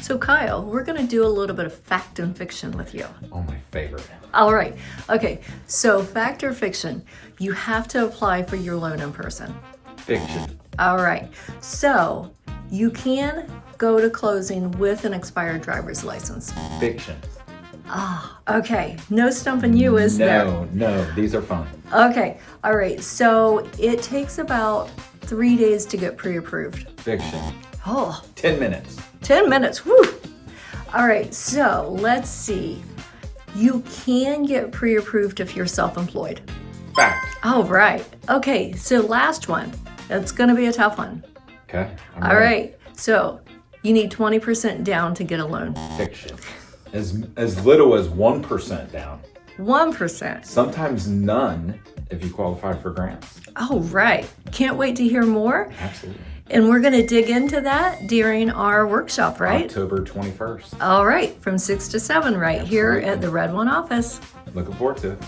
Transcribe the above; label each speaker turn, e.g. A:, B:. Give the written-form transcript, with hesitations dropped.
A: So Kyle, we're gonna do a little bit of fact and fiction with you.
B: Oh, my favorite.
A: All right, okay, so fact or fiction, you have to apply for your loan in person.
B: Fiction.
A: All right, so you can go to closing with an expired driver's license.
B: Fiction.
A: Okay, no stumping you, is there?
B: No, these are fun.
A: Okay, all right, so it takes about 3 days to get pre-approved.
B: Fiction.
A: Oh,
B: 10 minutes.
A: 10 minutes, whew. All right, so let's see. You can get pre-approved if you're self-employed.
B: Fact.
A: All right, okay, so last one. That's gonna be a tough one.
B: Okay.
A: All right, so you need 20% down to get a loan.
B: Fiction. As little as 1% down.
A: 1%.
B: Sometimes none if you qualify for grants.
A: Oh, right. Can't wait to hear more.
B: Absolutely.
A: And we're going to dig into that during our workshop, right?
B: October 21st.
A: All right, from 6 to 7 right here
B: Absolutely.
A: at the Red One office.
B: Looking forward to it.